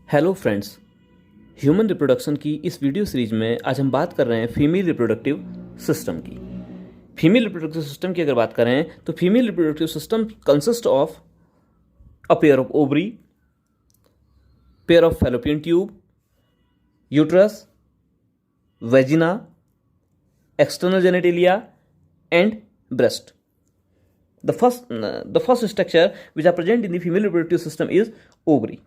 Hello friends, human reproduction की इस video series में आज हम बात कर रहे हैं फीमेल रिप्रोडक्टिव सिस्टम की। फीमेल रिप्रोडक्टिव सिस्टम की अगर बात करें तो female reproductive system consist of a pair of ovary, pair of fallopian tube, uterus, vagina, external genitalia and breast. The first structure which are present in the female reproductive system is ovary.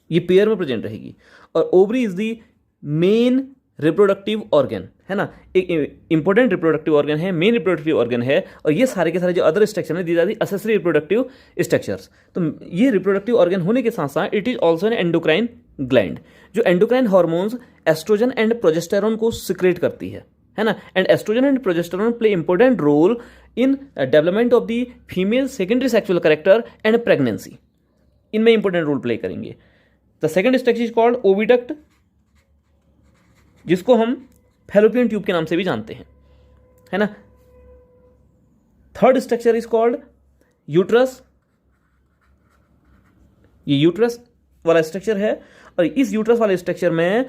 ये pair में present रहेगी और ovary is the main reproductive organ, है ना, एक important reproductive organ है, main reproductive organ है। और ये सारे के सारे जो अदर स्ट्रक्चर है these are the accessory reproductive structures. तो ये रिप्रोडक्टिव ऑर्गन होने के साथ साथ it is also an endocrine gland जो endocrine hormones oestrogen and progesterone को सिक्रेट करती है ना। And oestrogen and progesterone play important role in development of the female secondary sexual character and pregnancy. इनमें इंपॉर्टेंट रोल प्ले करेंगे। The second structure is called oviduct, जिसको हम fallopian tube के नाम से भी जानते हैं, है ना। Third structure is called uterus. ये यूट्रस वाला स्ट्रक्चर है और इस यूट्रस वाले स्ट्रक्चर में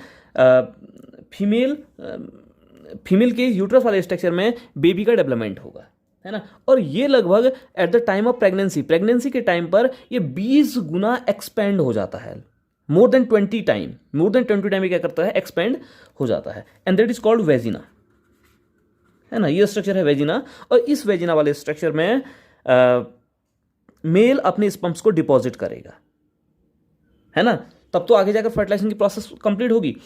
फीमेल के यूट्रस वाले स्ट्रक्चर में बेबी का डेवलपमेंट होगा, है ना। और ये लगभग eight the time of pregnancy के टाइम पर ये 20 गुना एक्सपेंड हो जाता है। मोर देन 20 टाइम ये क्या करता है, एक्सपेंड हो जाता है। And that is called vagina, है ना। ये स्ट्रक्चर है वेजिना और इस वेजिना वाले स्ट्रक्चर में मेल अपने स्पर्म्स को डिपॉजिट करेगा, है ना। तब तो आगे जाकर फर्टिलाइजेशन की प्रोसेस कंप्लीट होगी।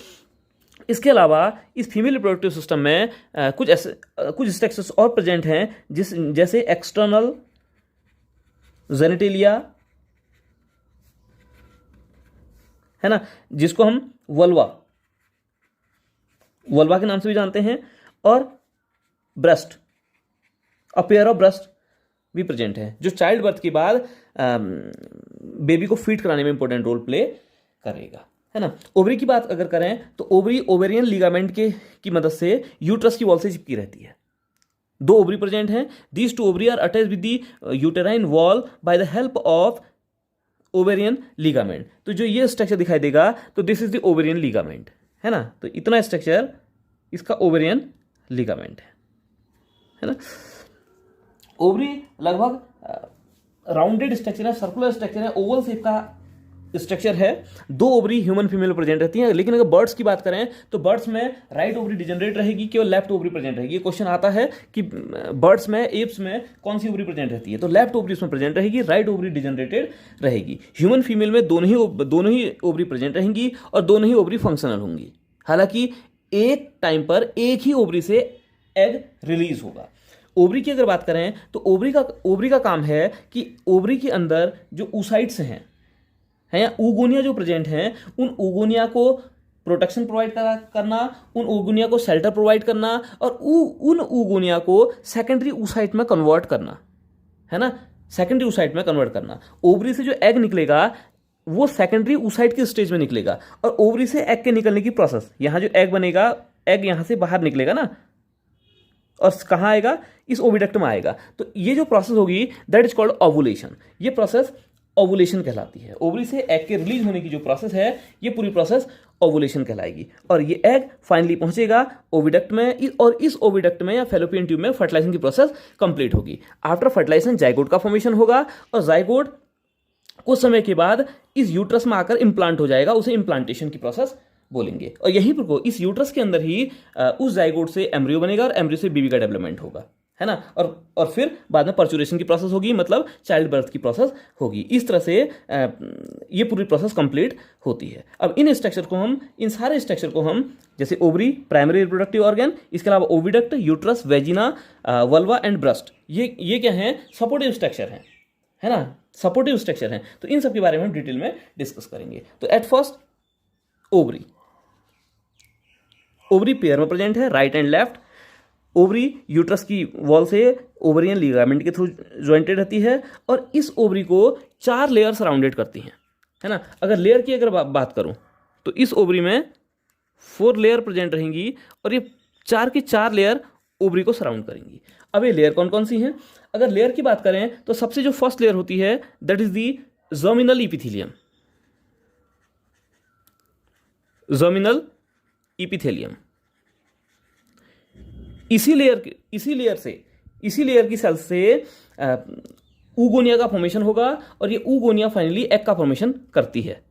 इसके अलावा इस फीमेल रिप्रोडक्टिव सिस्टम में कुछ स्ट्रक्चर्स और प्रेजेंट हैं जैसे एक्सटर्नल जेनिटेलिया, है ना, जिसको हम वल्वा के नाम से भी जानते हैं, और breast, a pair of breast भी प्रेजेंट है जो चाइल्ड बर्थ के बाद बेबी को फीड कराने में इंपॉर्टेंट रोल प्ले करेगा, है ना। ओवरी की बात अगर करें तो ओवरी ओवेरियन लिगामेंट की मदद से यूट्रस की वॉल से चिपकी रहती है। 2 ओवरी प्रेजेंट हैं। These 2 ovary are attach with the uterine wall by the help of ovarian ligament. तो जो ये स्ट्रक्चर दिखाई देगा तो this is the ovarian ligament, है ना। तो इतना स्ट्रक्चर इसका ओवेरियन लिगामेंट है ना। ओवरी लगभग राउंडेड स्ट्रक्चर है, सर्कुलर स्ट्रक्चर है, ओवल शेप का स्ट्रक्चर है। 2 ओवरी ह्यूमन फीमेल प्रेजेंट रहती हैं। लेकिन अगर बर्ड्स की बात करें तो बर्ड्स में राइट ओवरी डिजेनरेट रहेगी, केवल लेफ्ट ओवरी प्रेजेंट रहेगी। ये क्वेश्चन आता है कि बर्ड्स में, एप्स में कौन सी ओवरी प्रेजेंट रहती है, तो लेफ्ट ओवरी उसमें प्रेजेंट रहेगी, राइट ओवरी डिजेनरेटेड रहेगी। ह्यूमन फीमेल में दोनों ही ओवरी प्रेजेंट रहेंगी और दोनों ही ओवरी फंक्शनल होंगी। हालांकि एक टाइम पर एक ही ओवरी से एग रिलीज होगा। ओवरी की अगर बात करें तो ओवरी का काम है कि ओवरी के अंदर जो oocytes हैं या ऊगोनिया जो प्रेजेंट हैं, उन ऊगोनिया को प्रोटेक्शन प्रोवाइड करना, उन ऊगोनिया को शेल्टर प्रोवाइड करना और उन ऊगोनिया को सेकेंडरी oocyte में कन्वर्ट करना, है ना, सेकेंडरी oocyte में कन्वर्ट करना। ओवरी से जो एग निकलेगा वो सेकेंडरी oocyte की स्टेज में निकलेगा और ओवरी से एग के निकलने की प्रोसेस, यहाँ जो एग बनेगा, एग यहाँ से बाहर निकलेगा ना, और कहाँ आएगा, इस ओविडक्ट में आएगा। तो ये जो प्रोसेस होगी दैट इज कॉल्ड ओवुलेशन। ये प्रोसेस ओवुलेशन कहलाती है। ओवरी से एग के रिलीज होने की जो प्रोसेस है ये पूरी प्रोसेस ओवुलेशन कहलाएगी। और ये एग फाइनली पहुंचेगा ओविडक्ट में और इस ओविडक्ट में या फैलोपियन ट्यूब में फर्टिलाइजेशन की प्रोसेस कंप्लीट होगी। आफ्टर फर्टिलाइजेशन जाइगोट का फॉर्मेशन होगा और जाइगोट कुछ समय के बाद इस यूट्रस में आकर इंप्लांट हो जाएगा, उसे इंप्लांटेशन की प्रोसेस बोलेंगे। और यहीं पर इस यूट्रस के अंदर ही उस जाइगोट से एम्ब्रियो बनेगा और एम्ब्रियो से बेबी का डेवलपमेंट होगा, है ना। और फिर बाद में पर्चुरेशन की प्रोसेस होगी, मतलब चाइल्ड बर्थ की प्रोसेस होगी। इस तरह से ये पूरी प्रोसेस कंप्लीट होती है। अब इन सारे स्ट्रक्चर को हम जैसे ओवरी प्राइमरी रिप्रोडक्टिव ऑर्गन, इसके अलावा oviduct, uterus, vagina, vulva and breast, ये क्या है, सपोर्टिव स्ट्रक्चर है ना, सपोर्टिव स्ट्रक्चर है। तो इन सब के बारे में हम डिटेल में डिस्कस करेंगे। तो एट फर्स्ट ओवरी पेयर में प्रेजेंट है, right and left. Ovary uterus की वॉल से ओवरियन लिगामेंट के थ्रू ज्वाइंटेड रहती है और इस ओवरी को 4 लेयर सराउंडेड करती हैं, है ना। अगर लेयर की अगर बात करूं तो इस ओवरी में 4 लेयर प्रेजेंट रहेंगी और ये 4 की 4 लेयर ओवरी को सराउंड करेंगी। अब ये लेयर कौन कौन सी हैं, अगर लेयर की बात करें तो सबसे जो फर्स्ट लेयर होती है that is the germinal epithelium, germinal epithelium. इसी लेयर की सेल से ऊगोनिया का फॉर्मेशन होगा और ये ऊगोनिया फाइनली एग का फॉर्मेशन करती है।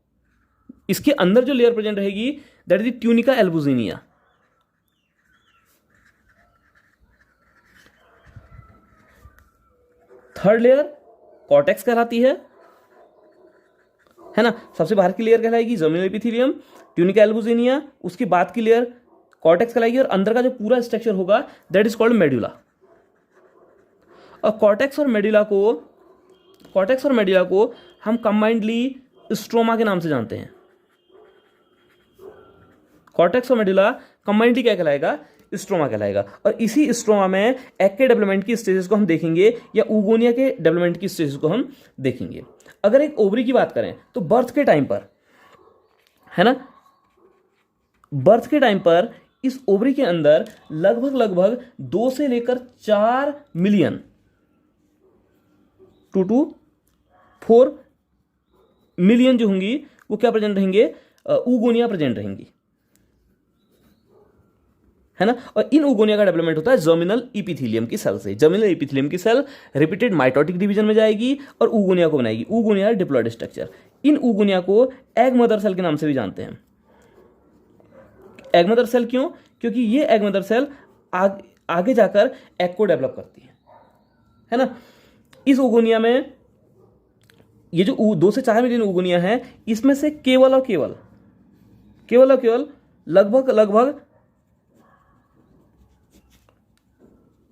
इसके अंदर जो लेयर प्रेजेंट रहेगी that is the tunica albuginea. Third layer cortex कहलाती है ना। सबसे बाहर की लेयर कहलाएगी जर्मिनल एपिथेलियम, ट्यूनिका एल्बुजिनिया, उसके बाद की लेयर कॉर्टेक्स कहलाएगी और अंदर का जो पूरा स्ट्रक्चर होगा दैट इज कॉल्ड मेडुला। और कॉर्टेक्स और मेडुला को हम कंबाइंडली स्ट्रोमा के नाम से जानते हैं। कॉर्टेक्स और मेडुला कंबाइंडली क्या कहलाएगा? स्ट्रोमा कहलाएगा। और इसी स्ट्रोमा में एग के डेवलपमेंट की स्टेजेस को हम देखेंगे या ऊगोनिया के डेवलपमेंट की स्टेजेस को हम देखेंगे। अगर एक ओवरी की बात करें तो बर्थ के टाइम पर, है ना, बर्थ के टाइम पर इस ओवरी के अंदर लगभग 2 से लेकर 4 मिलियन 2 to 4 मिलियन जो होंगी वो क्या प्रेजेंट रहेंगे? ऊगोनिया प्रेजेंट रहेंगी, है ना। और इन ऊगोनिया का डेवलपमेंट होता है जर्मिनल इपिथेलियम की सेल से। जर्मिनल इपिथेलियम की सेल रिपीटेड माइटोटिक डिवीजन में जाएगी और ऊगोनिया को बनाएगी। Oogonia diploid structure. इन ऊगोनिया को एग मदर सेल के नाम से भी जानते हैं। एग मदर सेल क्यों? क्योंकि ये एग मदर सेल आगे जाकर एग को डेवलप करती है ना। इस ऊगोनिया में ये जो 2 से 4 मिलियन ऊगोनिया है, इसमें से केवल और केवल लगभग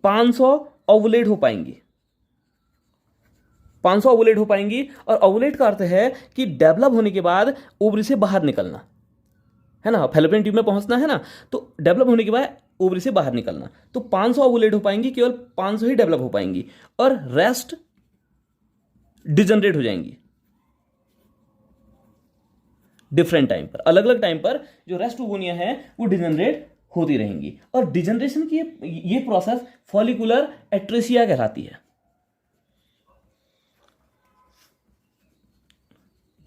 500 ओवुलेट हो पाएंगी। 500 ओवुलेट हो पाएंगी। और ओवुलेट का अर्थ है कि डेवलप होने के बाद ओवरी से बाहर निकलना, है ना। फैलोपियन ट्यूब में पहुंचना है ना, तो डेवलप होने के बाद ओवरी से बाहर निकलना। तो 500 ओवुलेट हो पाएंगी, केवल 500 ही डेवलप हो पाएंगी और रेस्ट डिजनरेट हो जाएंगी डिफरेंट टाइम पर। अलग अलग टाइम पर जो रेस्ट ऊगोनिया है वो डिजनरेट होती रहेंगी। और डिजनरेशन की ये प्रोसेस फॉलिकुलर एट्रेसिया कहलाती है।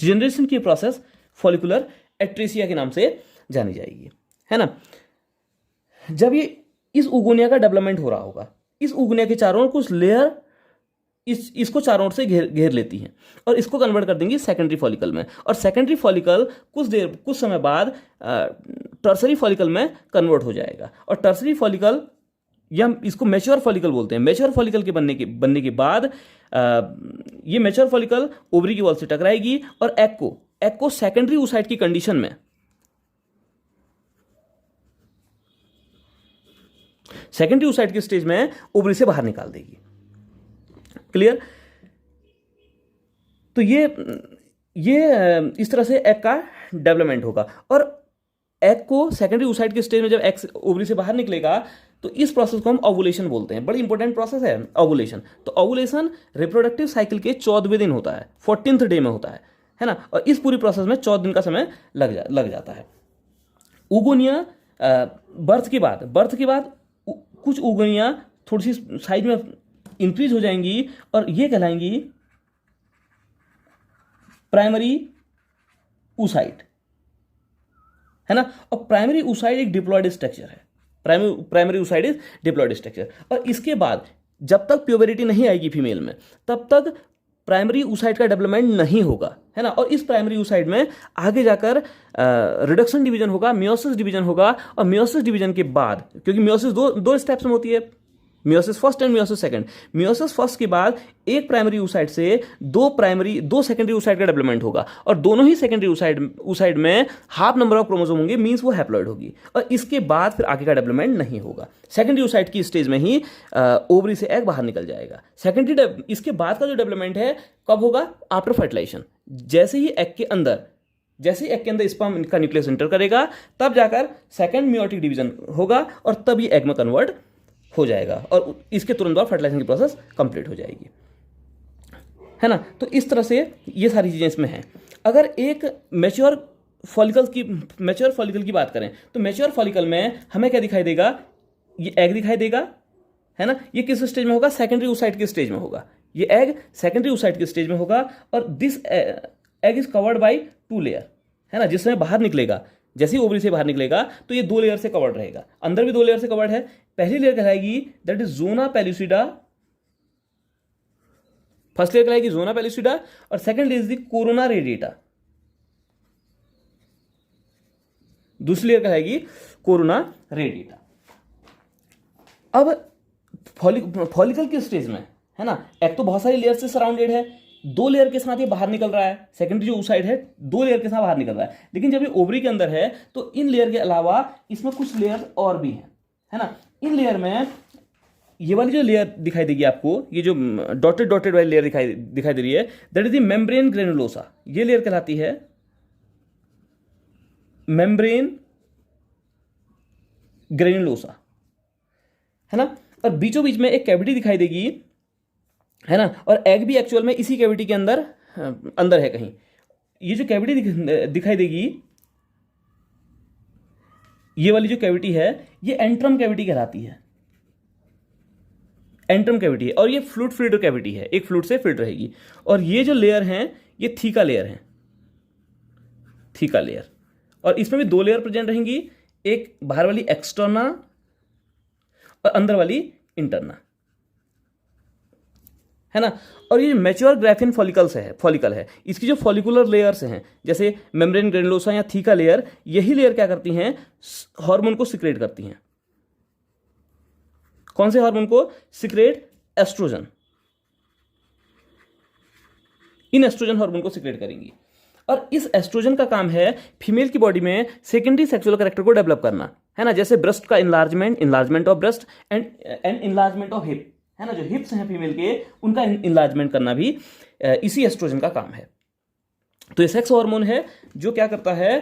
डिजनरेशन की प्रोसेस फॉलिकुलर एट्रेसिया के नाम से जानी जाएगी, है ना। जब ये इस ऊगोनिया का डेवलपमेंट हो रहा होगा, इस ऊगोनिया के चारों ओर कुछ लेयर इसको चारों ओर से घेर लेती हैं और इसको कन्वर्ट कर देंगी सेकेंडरी फॉलिकल में। और सेकेंडरी फॉलिकल कुछ समय बाद टर्सरी फॉलिकल में कन्वर्ट हो जाएगा। और टर्सरी फॉलिकल या इसको मैच्योर फॉलिकल बोलते हैं। मैच्योर फॉलिकल के बनने के बाद ये मैच्योर फॉलिकल ओवरी की वॉल से टकराएगी और एग को सेकेंडरी oocyte की कंडीशन में सेकेंडरी oocyte के स्टेज में ओवरी से बाहर निकाल देगी। क्लियर? तो ये इस तरह से एग का डेवलपमेंट होगा। और एग को सेकेंडरी oocyte के स्टेज में जब एग ओवरी से बाहर निकलेगा तो इस प्रोसेस को हम ओवुलेशन बोलते हैं। बड़ी इंपॉर्टेंट प्रोसेस है ओवुलेशन। तो ओवुलेशन रिप्रोडक्टिव साइकिल के 14वें दिन होता है, 14th डे में होता है ना। और इस पूरी प्रोसेस में 14 दिन का समय लग जाता है। ऊगोनिया बर्थ के बाद कुछ ऊगोनिया थोड़ी सी साइज में इंक्रीज हो जाएंगी और ये कहलाएंगी प्राइमरी oocyte, है ना। और प्राइमरी oocyte एक डिप्लॉयड स्ट्रक्चर है। Primary oocyte is diploid structure. और इसके बाद जब तक प्यूबरिटी नहीं आएगी फीमेल में तब तक प्राइमरी oocyte का डेवलपमेंट नहीं होगा, है ना। और इस प्राइमरी oocyte में आगे जाकर रिडक्शन डिवीजन होगा, मियोसिस डिवीजन होगा। और मियोसिस डिवीजन के बाद, क्योंकि मियोसिस दो स्टेप्स में होती है, meiosis first and meiosis second. Meiosis first के बाद एक प्राइमरी oocyte से दो सेकेंडरी oocyte का डेवलपमेंट होगा और दोनों ही सेकेंडरी oocyte में हाफ नंबर ऑफ क्रोमोसोम होंगे, मींस वो हैप्लॉइड होगी। और इसके बाद फिर आगे का डेवलपमेंट नहीं होगा। सेकेंडरी oocyte की स्टेज में ही ओवरी से एग बाहर निकल जाएगा। इसके बाद का जो डेवलपमेंट है कब होगा? After fertilization. जैसे ही एग के अंदर स्पर्म का न्यूक्लियस एंटर करेगा तब जाकर सेकेंड मियोटिक डिवीजन होगा और तब ये एग में कन्वर्ट हो जाएगा और इसके तुरंत बाद फर्टिलाइजेशन की प्रोसेस कंप्लीट हो जाएगी, है ना। तो इस तरह से ये सारी चीजें इसमें हैं। अगर एक मैच्योर फॉलिकल की बात करें तो मैच्योर फॉलिकल में हमें क्या दिखाई देगा? ये एग दिखाई देगा, है ना। ये किस स्टेज में होगा? सेकेंडरी oocyte के स्टेज में होगा। ये एग सेकेंडरी oocyte के स्टेज में होगा और this egg is covered by 2 layer, है ना। जिस समय बाहर निकलेगा, जैसे ही ओवरी से बाहर निकलेगा तो ये 2 लेयर से कवर्ड रहेगा, अंदर भी 2 लेयर से कवर्ड है। पहली लेयर कहलाएगी that is zona pellucida, first layer कहलाएगी जोना पेलुसिडा और second layer is the corona radiata, दूसरी लेयर कहलाएगी कोरोना रेडिएटा। अब फॉलिकल के स्टेज में, है ना, एक तो बहुत सारी लेयर से सराउंडेड है, 2 लेयर के साथ ये बाहर निकल रहा है, सेकेंडरी जो oocyte है 2 लेयर के साथ बाहर निकल रहा है। लेकिन जब ये ओवरी के अंदर है तो इन लेयर के अलावा इसमें कुछ लेयर और भी हैं, है ना। इन लेयर में ये वाली जो लेयर दिखाई देगी आपको, ये जो डॉटेड डॉटेड वाली लेयर दिखाई दे रही है, that is the membrane granulosa. ये लेयर कहलाती है मेम्ब्रेन ग्रेनुलोसा, है ना। और बीचों बीच में एक कैविटी दिखाई देगी, है ना, और एग भी एक्चुअल में इसी कैविटी के अंदर है कहीं। ये जो कैविटी दिखाई देगी, ये वाली जो कैविटी है ये एंट्रम कैविटी कहलाती है, एंट्रम कैविटी है। और ये फ्लूइड फिल्टर कैविटी है, एक फ्लूइड से फिल्टर रहेगी। और ये जो लेयर हैं ये थीका लेयर है, थीका लेयर। और इसमें भी 2 लेयर प्रेजेंट रहेंगी, एक बाहर वाली एक्सटर्ना और अंदर वाली इंटरना, है ना। और ये मैच्योर ग्राफिन फॉलिकल है, इसकी जो फॉलिकुलर लेयर्स हैं जैसे मेम्ब्रेन ग्रेनुलोसा या थीका लेयर, यही लेयर क्या करती हैं, हार्मोन को सिक्रेट करती हैं। कौन से हार्मोन को सिक्रेट? एस्ट्रोजन। इन एस्ट्रोजन हार्मोन को सिक्रेट करेंगी। और इस एस्ट्रोजन का काम है फीमेल की बॉडी में सेकेंडरी सेक्सुअल कैरेक्टर को डेवलप करना, है ना। जैसे ब्रेस्ट का enlargement of breast and enlargement of hip, है ना। जो हिप्स हैं फीमेल के, उनका इनलार्जमेंट करना भी इसी एस्ट्रोजन का काम है। तो ये सेक्स हार्मोन है जो क्या करता है,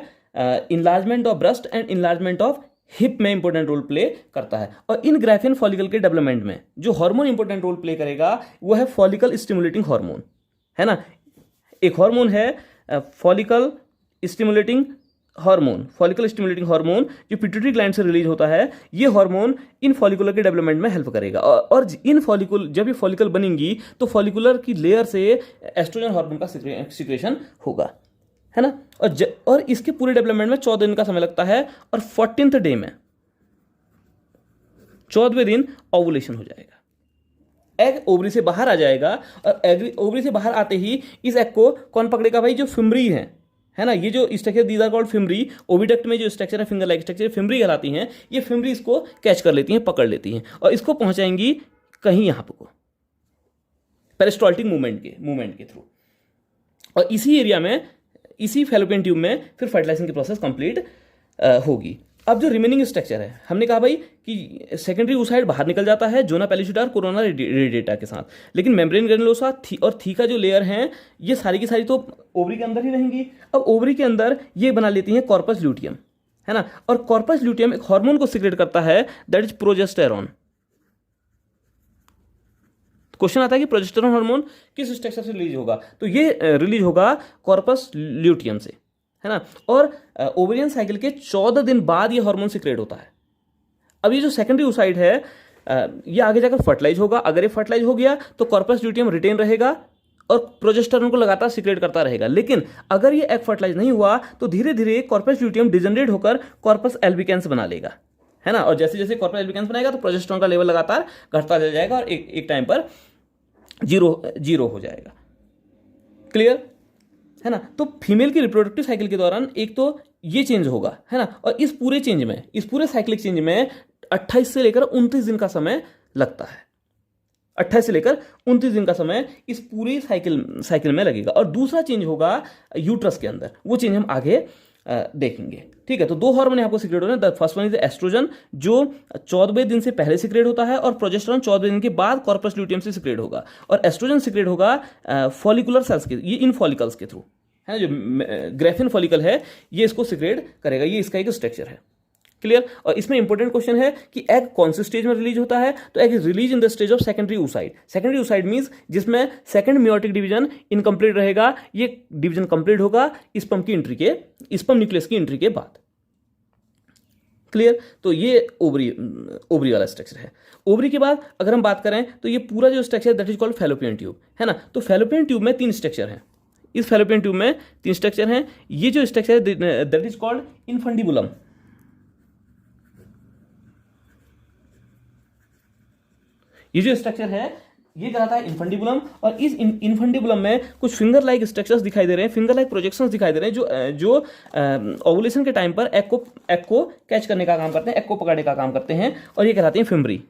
enlargement of breast and enlargement of hip में इंपॉर्टेंट रोल प्ले करता है। और इन ग्राफिन फॉलिकल के डेवलपमेंट में जो हार्मोन इंपॉर्टेंट रोल प्ले करेगा वो है फॉलिकल स्टिमुलेटिंग हार्मोन, है ना। एक हार्मोन है फॉलिकल स्टिमुलेटिंग हार्मोन जो पिट्यूटरी ग्लैंड से रिलीज होता है। ये हार्मोन इन फॉलिकुलर के डेवलपमेंट में हेल्प करेगा। और इन जब ये फॉलिकल बनेंगी तो फॉलिकुलर की लेयर से एस्ट्रोजन हार्मोन का सिक्रेशन होगा, है ना। और इसके पूरे डेवलपमेंट में 14 दिन का समय लगता है और 14th डे में 14वें दिन ओवुलेशन हो जाएगा। एग ओवरी से बाहर आ जाएगा और एग ओवरी से बाहर आते ही इस एग को कौन पकड़ेगा भाई? जो फिमरी है ना। ये जो structure these are called fimbriae, oviduct में जो स्ट्रक्चर है फिंगर लाइक स्ट्रक्चर फिमरी कहलाती हैं। ये फिमरी इसको कैच कर लेती हैं, पकड़ लेती हैं और इसको पहुंचाएंगी कहीं यहाँ को पेरिस्टाल्टिक मूवमेंट के थ्रू। और इसी एरिया में, इसी फैलोपियन ट्यूब में फिर फर्टिलाइजेशन की प्रोसेस कंप्लीट होगी। अब जो रिमेनिंग स्ट्रक्चर है, हमने कहा भाई कि सेकेंडरी oocyte बाहर निकल जाता है जोना पेलुसिडा और कोरोना रेडिएटा के साथ, लेकिन मेम्ब्रेन ग्रेनुलोसा और थीका जो लेयर हैं ये सारी की सारी तो ओवरी के अंदर ही रहेंगी। अब ओवरी के अंदर ये बना लेती हैं कॉर्पस ल्यूटियम, है ना। और कॉर्पस ल्यूटियम एक हार्मोन को सिक्रेट करता है दैट इज प्रोजेस्टेरॉन। क्वेश्चन आता है कि प्रोजेस्टेरॉन हार्मोन किस स्ट्रक्चर से रिलीज होगा? तो ये रिलीज होगा कॉर्पस ल्यूटियम से, है ना। और ओवेरियन साइकिल के 14 दिन बाद ये हार्मोन सिक्रेट होता है। अब ये जो सेकेंडरी oocyte है ये आगे जाकर फर्टिलाइज होगा। अगर ये फर्टिलाइज हो गया तो कॉर्पस ल्यूटियम रिटेन रहेगा और प्रोजेस्टेरॉन को लगातार सिक्रेट करता रहेगा। लेकिन अगर ये एग फर्टिलाइज नहीं हुआ तो धीरे धीरे कॉर्पस ल्यूटियम डिजनरेट होकर कॉर्पस एल्बिकेंस बना लेगा, है ना। और जैसे जैसे कॉर्पस एल्बिकेंस बनाएगा तो प्रोजेस्टेरॉन का लेवल लगातार घटता चला जाएगा और एक टाइम पर जीरो हो जाएगा। क्लियर है ना। तो फीमेल की रिप्रोडक्टिव साइकिल के दौरान एक तो ये चेंज होगा, है ना। और इस पूरे साइक्लिक चेंज में 28 से लेकर 29 दिन का समय लगता है। 28 से लेकर 29 दिन का समय इस पूरी साइकिल में लगेगा। और दूसरा चेंज होगा यूट्रस के अंदर, वो चेंज हम आगे देखेंगे, ठीक है। तो 2 हार्मोन आपको सिक्रेट हो रहे हैं। फर्स्ट वन इज एस्ट्रोजन जो 14वें दिन से पहले सिक्रेट होता है और प्रोजेस्टेरॉन 14वें दिन के बाद कॉर्पस ल्यूटियम से सिक्रेट होगा। और एस्ट्रोजन सिक्रेट होगा फॉलिकुलर सेल्स के, ये इन फॉलिकल्स के थ्रू, है। जो ग्राफिन फॉलिकल है ये इसको सिक्रेट करेगा, ये इसका एक स्ट्रक्चर है। क्लियर। और इसमें इंपॉर्टेंट क्वेश्चन है कि एग कौन से स्टेज में रिलीज होता है? तो egg is release in the stage of secondary oocyte। Secondary oocyte means जिसमें सेकंड मियोटिक डिवीजन इनकम्प्लीट रहेगा। ये डिवीजन कंप्लीट होगा स्पर्म न्यूक्लियस की एंट्री के बाद। क्लियर। तो ये ओवरी ओवरी वाला स्ट्रक्चर है। ओवरी के बाद अगर हम बात करें तो ये पूरा जो structure that is called fallopian tube, है ना। तो फैलोपियन ट्यूब में 3 स्ट्रक्चर हैं। इस फैलोपियन ट्यूब में 3 स्ट्रक्चर हैं। ये जो स्ट्रक्चर है दैट इज कॉल्ड इनफंडिबुलम। ये जो स्ट्रक्चर है ये कहलाता है इनफंडिबुलम, और इस इनफंडिबुलम में कुछ फिंगर लाइक स्ट्रक्चर्स दिखाई दे रहे हैं, फिंगर लाइक प्रोजेक्शंस दिखाई दे रहे हैं जो ओवुलेशन के टाइम पर एग को कैच करने का काम करते हैं, एग को पकड़ने का काम करते हैं, और ये कहलाते हैं फिम्बरी।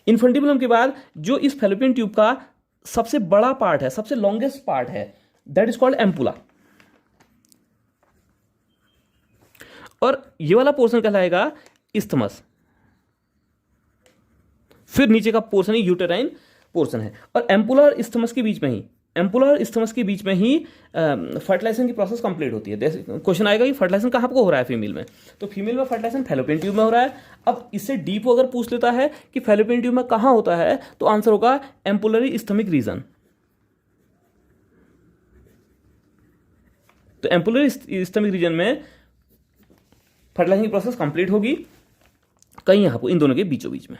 इनफंडिबुलम के बाद जो इस फैलोपियन ट्यूब का सबसे बड़ा पार्ट है, सबसे लॉन्गेस्ट पार्ट है, दैट इज कॉल्ड एम्पुला। और ये वाला पोर्शन कहलाएगा इस्थमस। फिर नीचे का पोर्शन ही यूटेराइन पोर्शन है, और एम्पुला और इस्थमस के बीच में ही फर्टिलाइजेशन की प्रोसेस कंप्लीट होती है। क्वेश्चन आएगा कि फर्टिलाइजेशन कहाँ को हो रहा है फीमेल में, तो फीमेल में फर्टिलाइजेशन फैलोपियन ट्यूब में हो रहा है। अब इससे डीप अगर पूछ लेता है कि फैलोपियन ट्यूब में कहाँ होता है, तो आंसर होगा एम्पुलरी इस्थमिक रीजन। तो एम्पुलरी इस्थमिक रीजन में फर्टिलाइजेशन की प्रोसेस कंप्लीट होगी, कहीं यहाँ पर इन दोनों के बीचों बीच में,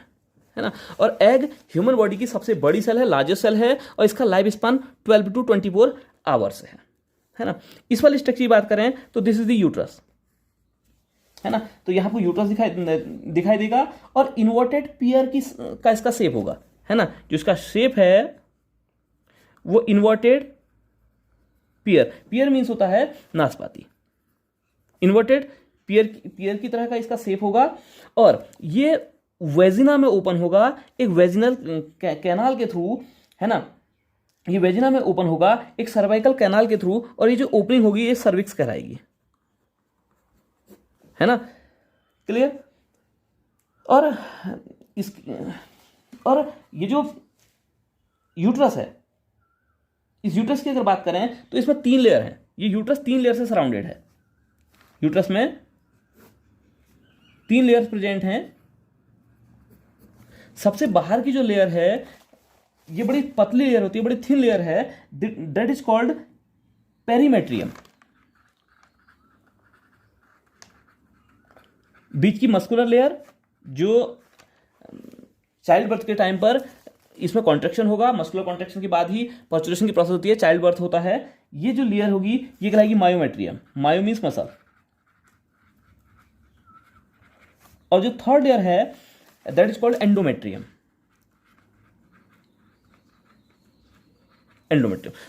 है ना। और एग ह्यूमन बॉडी की सबसे बड़ी सेल है, लार्जेस्ट सेल है, और इसका लाइफ स्पान 12 to 24 आवर्स है ना। इस वाली स्ट्रक्चर की बात करें तो दिस इज द यूट्रस, है ना। तो यहां पर यूट्रस दिखाई देगा, और इन्वर्टेड पियर का इसका शेप होगा, है ना। जो इसका शेप है वो इन्वर्टेड पियर मीन्स होता है नाशपाती। इन्वर्टेड पियर की तरह का इसका शेप होगा, और ये वेजिना में ओपन होगा, एक वेजिनल कैनाल के थ्रू, है ना। ये वेजिना में ओपन होगा एक सर्वाइकल कैनाल के थ्रू, और ये जो ओपनिंग होगी ये सर्विक्स कहलाएगी, है ना। क्लियर। और ये जो यूट्रस है, इस यूट्रस की अगर बात करें तो इसमें 3 लेयर हैं। ये यूट्रस 3 लेयर से सराउंडेड है। यूट्रस में 3 लेयर्स प्रेजेंट हैं। सबसे बाहर की जो लेयर है ये बड़ी पतली लेयर होती है, बड़ी थिन लेयर है, दैट इज कॉल्ड पेरीमेट्रियम। बीच की मस्कुलर लेयर जो चाइल्ड बर्थ के टाइम पर इसमें कॉन्ट्रेक्शन होगा, मस्कुलर कॉन्ट्रेक्शन के बाद ही पर्चुरेशन की प्रोसेस होती है, चाइल्ड बर्थ होता है। ये जो लेयर होगी ये कहलाएगी मायोमेट्रियम। Myo means muscle. और जो थर्ड लेयर है दैट इज कॉल्ड एंडोमेट्रियम।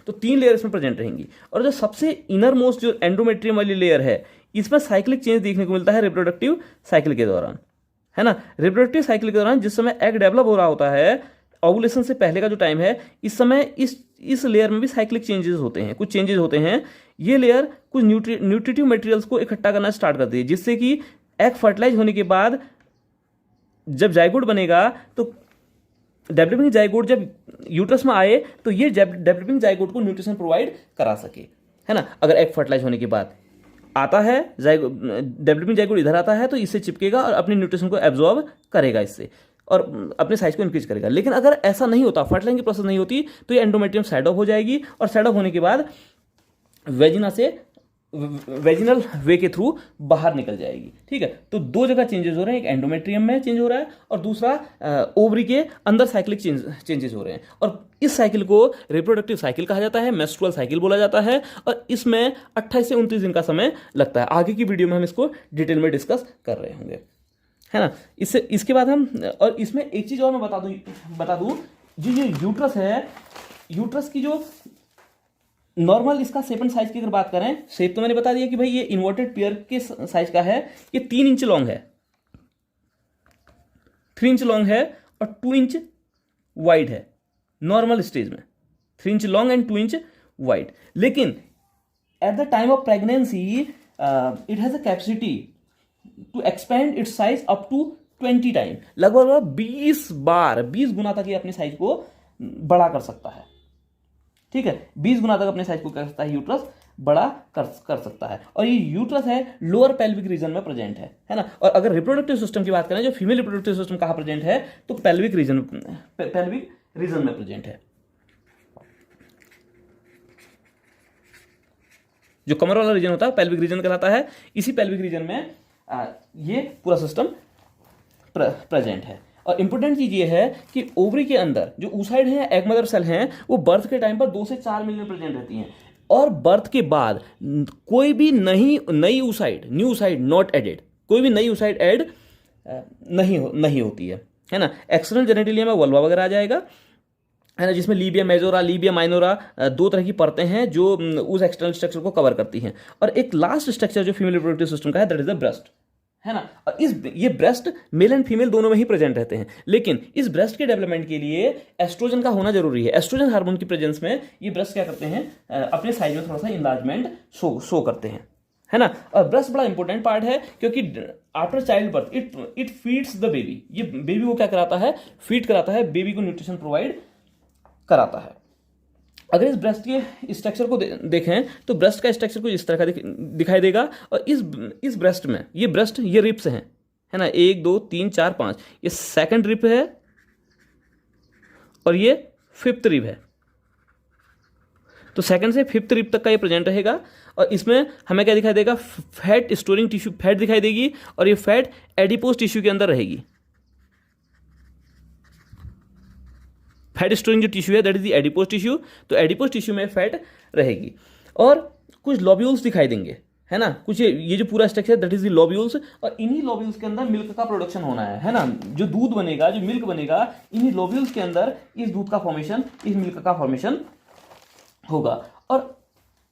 तो 3 लेयर इसमें प्रेजेंट रहेंगी, और जो सबसे इनर मोस्ट जो एंडोमेट्रियम वाली लेयर है इसमें साइक्लिक चेंज देखने को मिलता है रिप्रोडक्टिव साइकिल के दौरान, है ना। रिप्रोडक्टिव साइकिल के दौरान जिस समय एग डेवलप हो रहा होता है, ओवुलेशन से पहले का जो टाइम है, इस समय इस लेयर में भी साइक्लिक चेंजेस होते हैं, कुछ चेंजेस होते हैं। ये लेयर कुछ न्यूट्रिटिव मटेरियल्स को इकट्ठा करना स्टार्ट करती है, जिससे कि एग फर्टिलाइज होने के बाद जब जाइगोट बनेगा, तो डेवलपिंग जाइगोट जब यूट्रस में आए तो ये डेवलपिंग जाइगोट को न्यूट्रिशन प्रोवाइड करा सके, है ना। अगर एग फर्टिलाइज होने के बाद आता है डेवलपिंग जाइगोट इधर आता है तो इससे चिपकेगा और अपने न्यूट्रिशन को एब्जॉर्ब करेगा इससे, और अपने साइज को इंक्रीज करेगा। लेकिन अगर ऐसा नहीं होता, फर्टिलाइजिंग की प्रोसेस नहीं होती, तो ये एंडोमेट्रियम साइड ऑफ हो जाएगी, और साइड ऑफ होने के बाद वेजिनल वे के थ्रू बाहर निकल जाएगी। ठीक है। तो 2 जगह चेंजेस हो रहे हैं, एक एंडोमेट्रियम में चेंज हो रहा है, और दूसरा ओवरी के अंदर साइक्लिक चेंजेस हो रहे हैं। और इस साइकिल को रिप्रोडक्टिव साइकिल कहा जाता है, मेंस्ट्रुअल साइकिल बोला जाता है, और इसमें 28 से 29 दिन का समय लगता है। आगे की वीडियो में हम इसको डिटेल में डिस्कस कर रहे होंगे, है ना। इसके बाद हम, और इसमें एक चीज और मैं बता दूं, जो ये यूट्रस है, यूट्रस की जो नॉर्मल इसका शेप एंड साइज की अगर बात करें, शेप तो मैंने बता दिया कि भाई ये इन्वर्टेड पेयर के साइज का है। ये 3 इंच लॉन्ग है, 3 इंच लॉन्ग है, और 2 इंच वाइड है नॉर्मल स्टेज में। 3 inch long and 2 inch wide. लेकिन at the time of pregnancy it has a capacity to expand its size up to 20 time. लगभग 20 गुना तक ये अपने साइज को बड़ा कर सकता है। ठीक है, 20 गुना तक अपने साइज को कर सकता है, यूट्रस बड़ा कर सकता है। और ये यूट्रस है लोअर पेल्विक रीजन में प्रेजेंट है ना। और अगर रिप्रोडक्टिव सिस्टम की बात करें, जो फीमेल रिप्रोडक्टिव सिस्टम कहाँ प्रेजेंट है, तो पेल्विक रीजन में प्रेजेंट है। जो कमर वाला रीजन होता है पेल्विक रीजन कहलाता है। इसी पेल्विक रीजन में ये पूरा सिस्टम प्रेजेंट है। और इंपॉर्टेंट चीज ये है कि ओवरी के अंदर जो oocyte हैं, एग मदर सेल हैं, वो बर्थ के टाइम पर 2 से 4 मिल में प्रेजेंट रहती हैं, और बर्थ के बाद कोई भी नई oocyte, new oocyte not added, कोई भी नई oocyte ऐड नहीं होती है ना। एक्सटर्नल जेनेटिलिया में वल्वा वगैरह आ जाएगा, है ना, जिसमें लीबिया मेजोरा, लीबिया माइनोरा 2 तरह की परतें हैं जो उस एक्सटर्नल स्ट्रक्चर को कवर करती हैं। और एक लास्ट स्ट्रक्चर जो फीमेल रिप्रोडक्टिव सिस्टम का है, दैट इज द ब्रेस्ट, है ना। और ये ब्रेस्ट मेल एंड फीमेल दोनों में ही प्रेजेंट रहते हैं, लेकिन इस ब्रेस्ट के डेवलपमेंट के लिए एस्ट्रोजन का होना जरूरी है। एस्ट्रोजन हार्मोन की प्रेजेंस में ये ब्रेस्ट क्या करते हैं, अपने साइज में थोड़ा सा इनलार्जमेंट शो करते हैं, है ना। और ब्रेस्ट बड़ा इंपॉर्टेंट पार्ट है, क्योंकि after child birth it feeds the baby. ये बेबी को क्या कराता है, फीड कराता है, बेबी को न्यूट्रिशन प्रोवाइड कराता है। अगर इस ब्रेस्ट के स्ट्रक्चर को देखें तो ब्रेस्ट का स्ट्रक्चर कुछ इस तरह का दिखाई देगा। और इस ब्रेस्ट में ये ब्रेस्ट, ये रिप्स हैं, है ना, 1 2 3 4 5, ये सेकंड रिप है और ये 5th रिप है। तो सेकंड से 5th रिप तक का ये प्रेजेंट रहेगा। और इसमें हमें क्या दिखाई देगा, फैट स्टोरिंग टिश्यू, फैट दिखाई देगी, और ये फैट एडिपोज टिश्यू के अंदर रहेगी। फैट स्टोरिंग जो टिश्यू है that is the adipose tissue, तो एडिपोज टिश्यू में फैट रहेगी। और कुछ लॉब्यूल्स दिखाई देंगे, है ना, कुछ ये जो पूरा स्ट्रक्चर दैट इज द लॉब्यूल्स, और इन्हीं लॉब्यूल्स के अंदर मिल्क का प्रोडक्शन होना है ना। जो दूध बनेगा, जो मिल्क बनेगा, इन्हीं लॉब्यूल्स के अंदर इस दूध का फॉर्मेशन, इस मिल्क का फॉर्मेशन होगा। और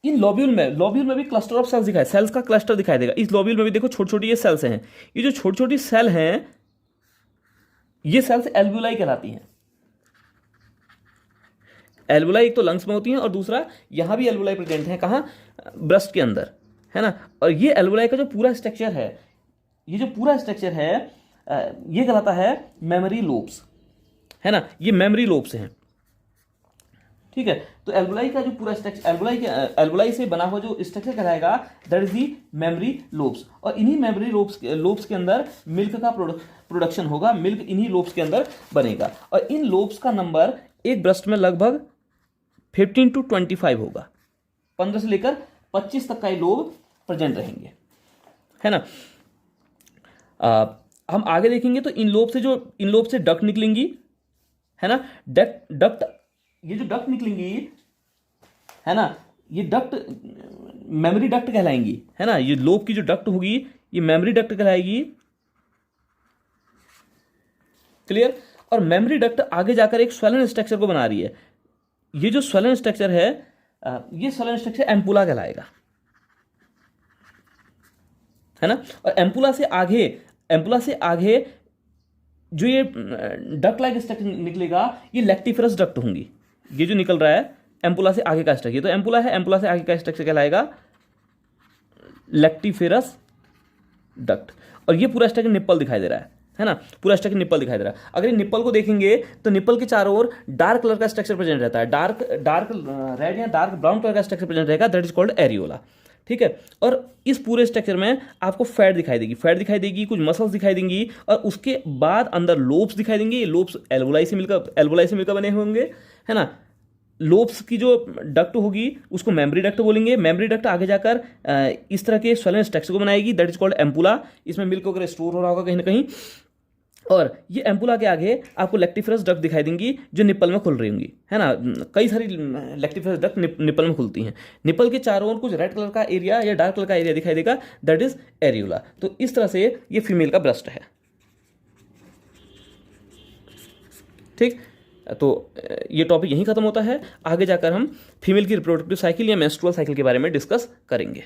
इन लॉब्यूल में भी क्लस्टर ऑफ सेल्स सेल्स का क्लस्टर दिखाई देगा। इस लॉब्यूल में भी देखो छोटी छोटी ये सेल्स हैं, ये जो छोटी छोटी सेल हैं, ये सेल्स एल्वुलाई कहलाती हैं। एल्वुलाई एक तो लंग्स में होती हैं, और दूसरा यहां भी एल्वुलाई प्रेजेंट है, कहां, ब्रेस्ट के अंदर, है ना। और ये एल्वुलाई का जो पूरा स्ट्रक्चर है, ये जो पूरा स्ट्रक्चर है, ये कहलाता है मेमोरी लोब्स, है ना, ये मेमोरी लोब्स हैं, ठीक है। तो एल्वुलाई का जो पूरा स्ट्रक्चर, एल्वुलाई से बना हुआ जो स्ट्रक्चर कहलाएगा that is the memory lobes. और इन्हीं मेमोरी लोब्स के अंदर मिल्क का प्रोडक्शन होगा, मिल्क इन्हीं लोब्स के अंदर बनेगा। और इन लोब्स का नंबर एक ब्रेस्ट में लगभग 15 to 25 होगा, 15 से लेकर 25 तक का ये लोब प्रेजेंट रहेंगे, है ना। हम आगे देखेंगे तो इन लोब से डक्ट निकलेंगी, है ना। डक्ट ये जो डक्ट निकलेंगी, है ना, ये डक्ट मेमोरी डक्ट कहलाएंगी, है ना। ये लोब की जो डक्ट होगी ये मेमोरी डक्ट कहलाएगी, क्लियर। और मेमोरी डक्ट आगे जाकर एक स्वेलन स्ट्रक्चर को बना रही है। ये जो स्वेलन स्ट्रक्चर है, ये स्वेलन स्ट्रक्चर एम्पुला कहलाएगा, है ना। और एम्पुला से आगे जो ये डक्ट लाइक स्ट्रक्चर निकलेगा, ये लैक्टिफरस डक्ट होंगी। ये जो निकल रहा है एम्पुला से आगे का स्ट्रक्चर, तो एम्पुला है, एम्पुला से आगे का स्ट्रक्चर कहलाएगा लैक्टिफेरस डक्ट। और ये पूरा स्ट्रक्चर निप्पल दिखाई दे रहा है ना, पूरा स्ट्रक्चर निप्पल दिखाई दे रहा है। अगर ये निप्पल को देखेंगे तो निप्पल के चारों ओर डार्क कलर का स्ट्रक्चर प्रेजेंट रहता है, डार्क रेड या डार्क ब्राउन कलर का स्ट्रक्चर प्रेजेंट रहेगा, दैट इज कॉल्ड एरियोला, ठीक है। और इस पूरे स्ट्रक्चर में आपको फैट दिखाई देगी, कुछ मसल्स दिखाई देंगी, और उसके बाद अंदर लोब्स दिखाई देंगे। ये लोब्स एल्वुलाई से मिलकर बने होंगे, है ना। लोब्स की जो डक्ट होगी उसको मेमोरी डक्ट बोलेंगे। मेमोरी डक्ट आगे जाकर इस तरह के स्वेलन स्ट्रक्चर को बनाएगी, दैट इज कॉल्ड एम्पुला। इसमें मिल्क वगैरह स्टोर हो रहा होगा कहीं ना कहीं। और ये एम्पुला के आगे आपको लैक्टिफरस डक्ट दिखाई देंगी जो निप्पल में खुल रही होंगी, है ना। कई सारी लैक्टिफरस डक्ट निप्पल में खुलती हैं। निप्पल के चारों ओर कुछ रेड कलर का एरिया या डार्क कलर का एरिया दिखाई देगा, दैट इज एरियोला। तो इस तरह से ये फीमेल का ब्रेस्ट है, ठीक। तो ये टॉपिक यहीं खत्म होता है। आगे जाकर हम फीमेल की रिप्रोडक्टिव साइकिल या मेंस्ट्रुअल साइकिल के बारे में डिस्कस करेंगे।